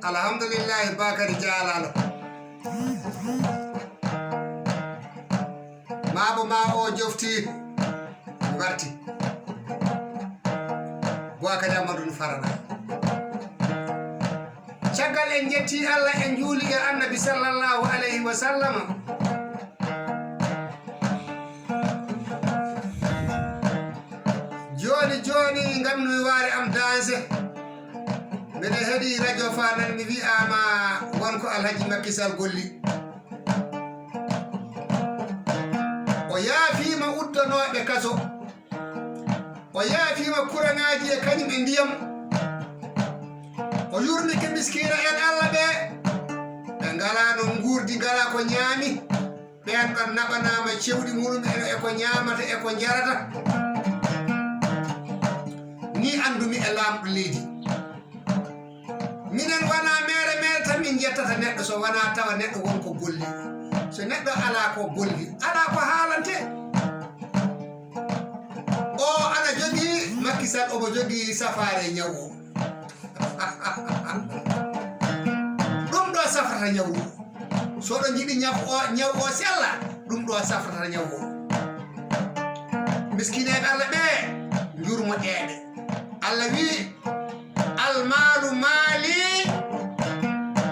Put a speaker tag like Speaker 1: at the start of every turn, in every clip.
Speaker 1: alhamdulillah bakari jalalo mabo ma o jofti warti Bokar Hammadoun Farana caggal en jetti Allah en juuli e annabi sallallahu alayhi wa sallam joni ngam no waari am danse mbeɗe heeɗi radio Farana mi wi'ama wonko alhaji makkisal golli o yaafima uddanoɓe kaso o yaafima kuraŋaji e kañum e ndiyam o yurnike miskina en Allah ɓe ɓe ngala no gurdi ngala ko ñaami ɓen ɗon naɓanama cewɗi muɗum e ko ñamata e ko jarata ni andumi e lamɗo leydi minen wona mere tan min jettata neɗɗo so wona tawa neɗɗo wonko golli so neɗɗo ala ko golli ala ko haalante o ana jogii makkisal omo jogii safare ñawu ɗum ɗo safrata ñawu so ɗo jiɗi ñaw o sella ɗum ɗo safrata ñawu miskineɓe Allah ɓe jurmoɗeɓe Allah wi almalu mali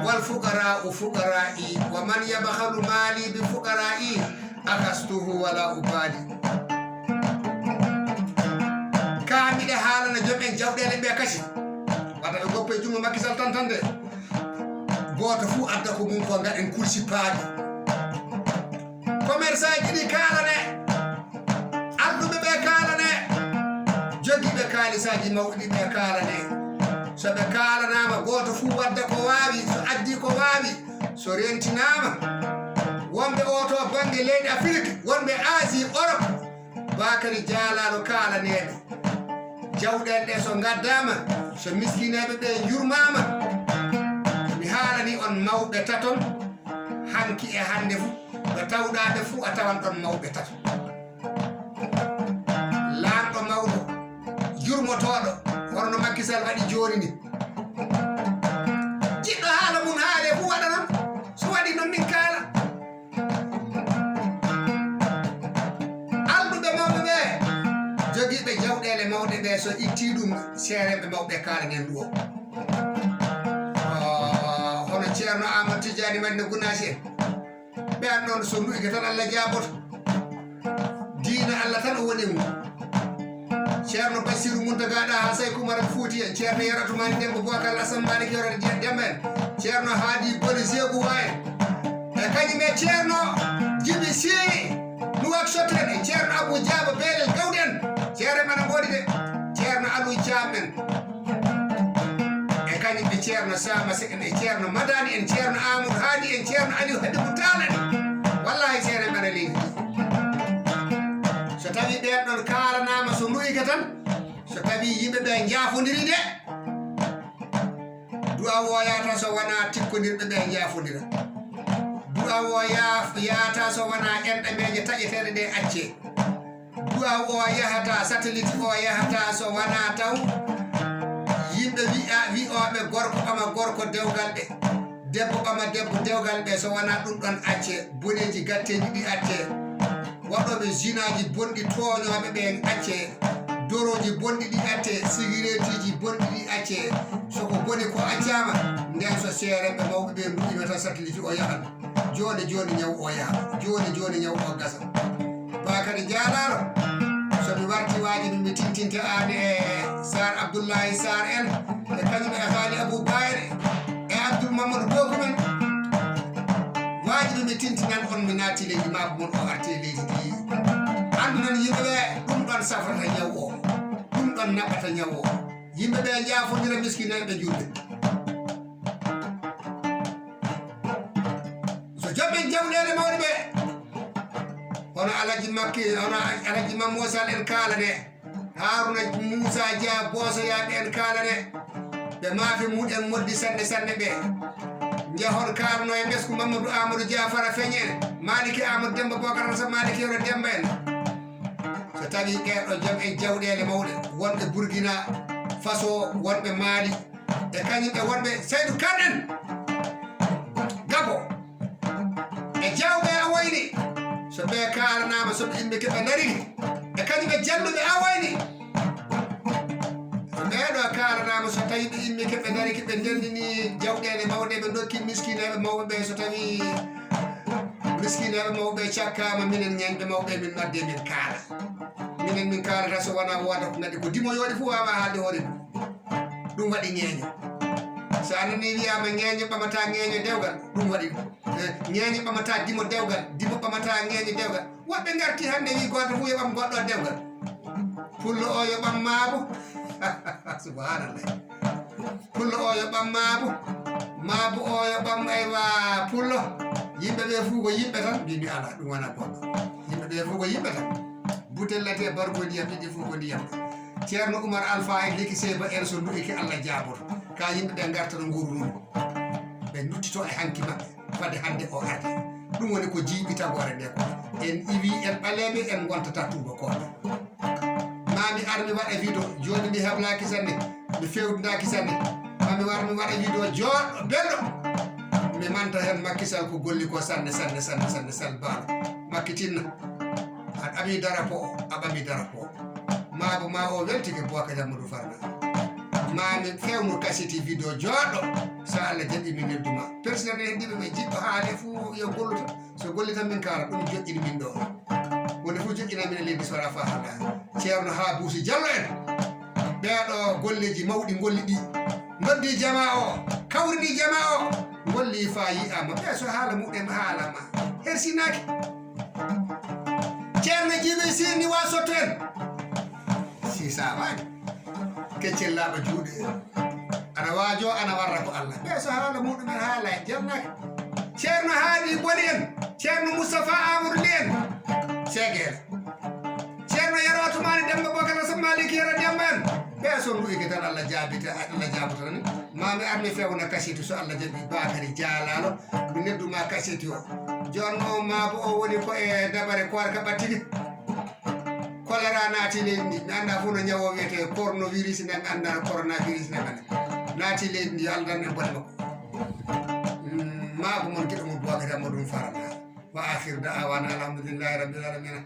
Speaker 1: wal fuqara'u fuqara'i wa man yabkhalu mali bi fuqara'i akastuhu wala ubali kaamiɗe haalana jomen jawɗele ɓe kasi wata ɓe goppo e jungo makkisal tan de goto fuu adda ko mum ko gaɗen kursi paaɗi commerçant ji ɗi kaalane arduɓe ɓe kaalane jogiiɓe kaalisaji mawɗi ɓe kaalane so ɓe kaalanama goto fuu wadda ko waawi so addi ko waawi so rentinama wonɓe oto banggue leydi Afrique wonɓe Asie Europe bakari jalaɗo kaalaneɓe jawɗele ɗe so gaddama so miskineɓe ɓe jurmama mi haalani on mawɓe taton hanki e hande fuu ɗo tawɗaɓe fuu a tawan ɗon mawɓe taton lamɗo mawɗo jurmotoɗo horno makkisal waɗi joni ni jiɗɗo haala mum haale fuu waɗa non so waɗi noon min kaala alɗuɓe mawɓe ɓe jogiiɓe jawɗele mawɗe ɓe so itti ɗum seereɓe mawɓe kaalanen ɗo hono ceerno Amadou Tidiani Madina Gounass en ɓen ɗon so nuyke tan Allah jaaboto diina Allah tan o woni mum ceerno Bassirou Muntagaɗa ha say Kumara Fouti en ceerno Yaratumani Demba Bokar Assane Malick Yorade Demba en ceerno Hadi Boli Zegouwa en e kañum e ceerno Djibi Sy Nouakchott en ceerno Abou Diaba Belel Gawdi en ceere mana mboɗi de ceerno Alou Thiam en e kañum ɓe ceerno Sama Seck en e ceerno Madani en ceerno Amadou Hadi en ceerno Aliou Hadibou Tall en wallahi seere mana leydi so tawi ɓen ɗon kaalanama so nuyke tan so tawi yimɓeɓe jaafodiri de du'a o yata so wona tikkodirɓe ɓe jaafodira du'a o yata so wona enɗameje taƴeteɗe ɗe acce du'a o yahata satellite o yahata so wona taw yimɓe wi'oɓe gorko ɓama gorko dewgal ɓe debbo ɓama debbo dewgal ɓe so wona ɗum ɗon acce boneji gatteji ɗi acce waɗoɓe jinaji bonɗi toñoɓe ɓen acce doroji bonɗi ɗi acce cigarette ji bonɗi ɗi acce soko boni ko accama nden so seereɓe mawɓe ɓe nduɗime tan satellite o yahan joni ñaw o yaha joni ñaw o gasa bakari jalaɗo somi warti wajibi mi tintinte ane e Sar Abdoullahi Sar en e kañum e Haali Abou Bayre e Abdoul Mamadou Bokumen wajibi mi tintinan on mi naati leydi mako mon o arte leydi ndi andu noon yimɓeɓe ɗum ɗon safrata ñaw o ɗum ɗon naɓata ñaw o yimɓeɓe jaafodira miskineɓe julɓe so joɓɓen jawɗele mawɗe ɓe hono alaji Mamosal en kaalane Haruna Moussa Dia Bosoyaɓe en kaalane ɓe maafe muɗen moddi sanne ɓe jahon karno e ɓesku Mamadou Amadou Dia Fara Feñe Maliki Amadou Demba Bokar Assane Maliki Yorade Demba en so tawi ɓeɗo joom en jawɗele mawɗe wonɓe Burkina façon wonɓe maali e kañum ɓe wonɓe Seydou Kane en Gabo e jawɓe awoyni so ɓe kalanama soɓe yimɓe keɓe dariki e kañum ɓe jalluɓe awoyni so ɓeɗo kalanama so tawi ɓe yimɓe keɓe dariki ɓe ndendini jawɗele mawɗe ɓe dokki miskineɓe mawɓe ɓe so tawi miskineɓe mawɓe cakkama minen ñañɓe mawɓe min nodde min kaala minen min kalata so wona woda ko gandi ko dimoyoɗi fof wawa haalde hoore mum ɗum waɗi ñeeño so a nani wiyama ñeeño ɓamata ñeeño dewgal ɗum waɗi ñeeño ɓamata dimo dewgal dimo ɓamata ñeeño dewgal woɓɓe garti hande wi goto fof yoɓam goɗɗo dewgal pullo o yo ɓam maabo subhanallah pullo o yo ɓam maabo o yo ɓam aywa pullo yimɓe ɓe fuu ko yimɓe tan mbimi ala ɗum wona goɗɗo yimɓe ɓe fuu ko yimɓe tan butellate bargo ndiyam ɗiɗi fuu ko ndiyam ceerno Oumar Alpha e leki seba en so nduɗiki Allah jaaboto ka yimɓe ɓe gartata nguru ɗum ɓe nuttito e hanki maɓɓe fade hande o arde ɗum woni ko jiiɓi tagore nde ko en iwi en ɓaleɓe en gontata tubakoɓe mami ar mi waɗa vidéo joni mi heblaki sanne mi fewdinaki sanne mami war mi waɗa vidéo joɗɗo belɗo mi manta hen makkisal ko golli ko sanne baalo makkitinna aɗa ɓami darapo o a ɓami darapo o maabo ma o weltike Bokar Hammadoun Farana mami fewnu kasiti vidéo joɗɗo so Allah jaɓi mi nelduma personnel en ɗiɓe ɓe jiɗɗo haale fuu yo golluta so gollitan min kala ɗum joƴƴini min ɗo wonde fof joƴƴina min e leydi sora fa hala ceerno ha Buusi Diallo en ɓeɗo golleji mawɗi golli ɗi noddi jama o kawridi jama o golli fa yi'ama ɓe so haala muɗen haalama hersinaki ceerno Djiby Sy ni wa sotto en sisa waɗi keccel laaɓa juuɗe ana waajo ana warra ko Allah ɓe so haala muɗumen haala e jannaki ceerno haadi boni en ceerno Moustapha Amadou Ly en Segel ceerno Yarotumani Demba Bokar Maliki Yero Demba en ɓe so nduyke tan Allah jaabita Allah jaaboto tan mami armi fewna kasiti so Allah jaɓi Bakary Dialalo mi nedduma kasiti o jonno maabo o woni ko e dabare korka ɓattini choléra naati leydi ndi mi annda fof no ñawo wiyete coronavirus nen mi annda coronavirus nen ane naati leydi ndi yo Allah dan en bone makko maabo mon giɗo mon Bokar Hammadoun Farana wa akhiru da'awana alhamdulillahi rabbil alamina